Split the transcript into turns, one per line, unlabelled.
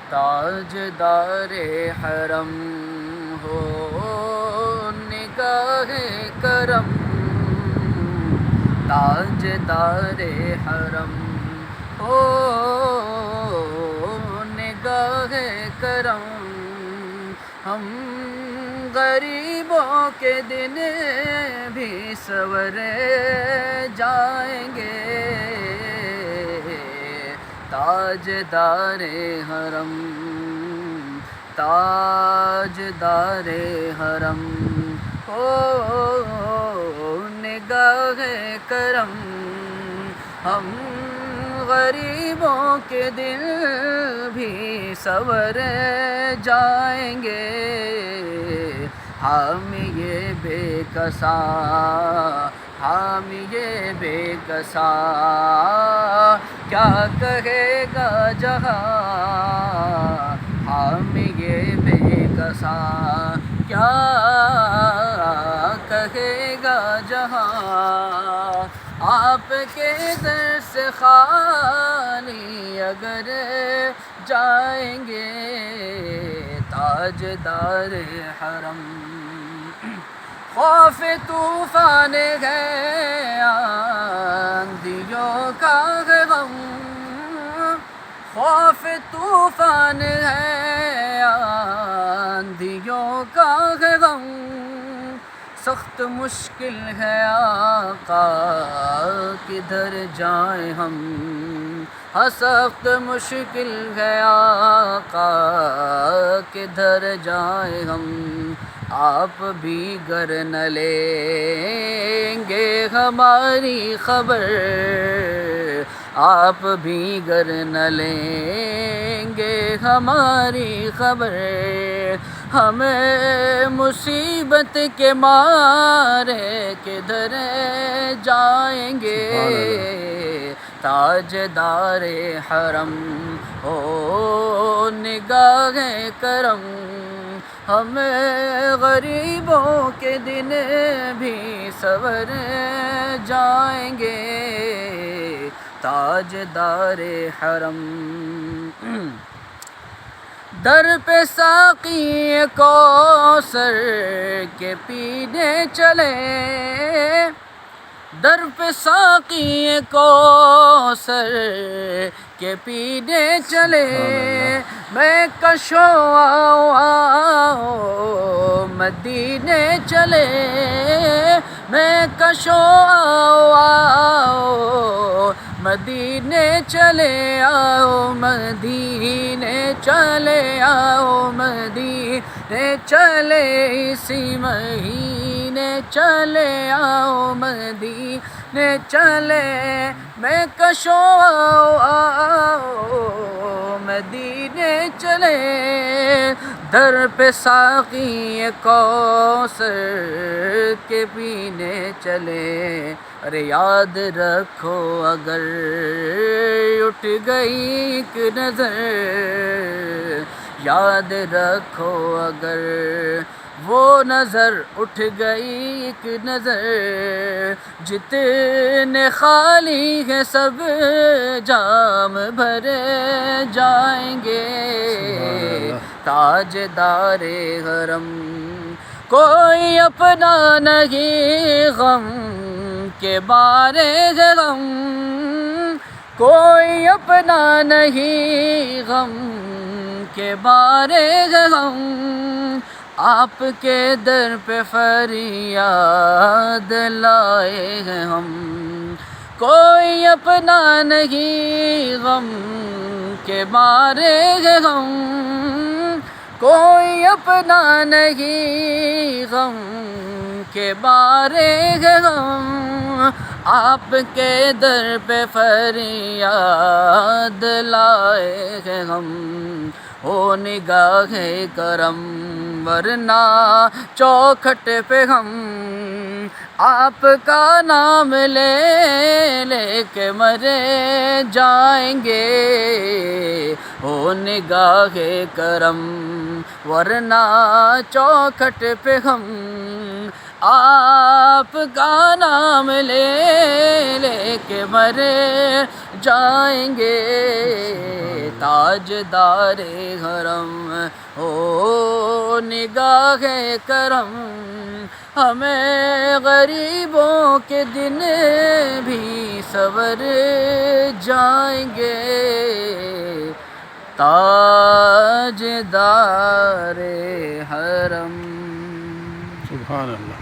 تاجدار حرم ہو نگاہ کرم، تاجدار حرم ہو نگاہ کرم، ہم غریبوں کے دن بھی سنور جائیں گے، تاجدار حرم، تاجدار حرم ہو نگاہ کرم، ہم غریبوں کے دل بھی سنور جائیں گے، حامی یہ بے کساں، حامی یہ بے کساں کیا کہے گا جہاں، حامی یہ بے کساں کیا کہے گا جہاں، آپ کے در سے خالی اگر جائیں گے، تاجدار حرم، خوف طوفان ہے آندھیوں کا ہے غم، خوف طوفان ہے آندھیوں کا ہے غم، سخت مشکل ہے آقا کدھر جائیں ہم، ہاں سخت مشکل ہے آقا کدھر جائیں ہم، آپ بھی گر نہ لیں گے ہماری خبر، آپ بھی گر نہ لیں گے ہماری خبر، ہمیں مصیبت کے مارے کدھر جائیں گے، تاجدار حرم ہو نگاہ کرم، ہمیں غریبوں کے دن بھی سنور جائیں گے، تاجدار حرم، در پہ ساقی کوثر کے پینے چلے، در پہ ساقی کوثر کے پینے چلے، میں کشو آؤ مدینے چلے، میں کشو آؤ مدینے چلے، آؤ مدینے چلے، آؤ مدینے چلے، اسی مہینے چلے، آؤ مدینے چلے، میں کشو آؤ مدینے چلے، در پہ ساقی کوثر کے پینے چلے، ارے یاد رکھو اگر اٹھ گئی ایک نظر، یاد رکھو اگر وہ نظر اٹھ گئی ایک نظر، جتنے خالی ہیں سب جام بھرے جائیں گے، تاجدار حرم، کوئی اپنا نہیں غم کے مارے ہے غم، کوئی اپنا نہیں غم کے مارے ہے غم، آپ کے در پہ فریاد لائے ہیں ہم، کوئی اپنا نہیں غم کے مارے ہے غم، کوئی اپنا نہیں غم کے مارے ہے غم، آپ کے در پہ فریاد لائے ہیں ہم، ہو نگاہ کرم ورنہ چوکھٹ پہ ہم آپ کا نام لے لے کے مرے جائیں گے، ہو نگاہ کرم ورنہ چوکھٹ پہ ہم آپ کا نام لے لے کے مرے جائیں گے، تاجدار حرم ہو نگاہ کرم، ہمیں غریبوں کے دن بھی سور جائیں گے، تاجدار حرم۔
سبحان اللہ۔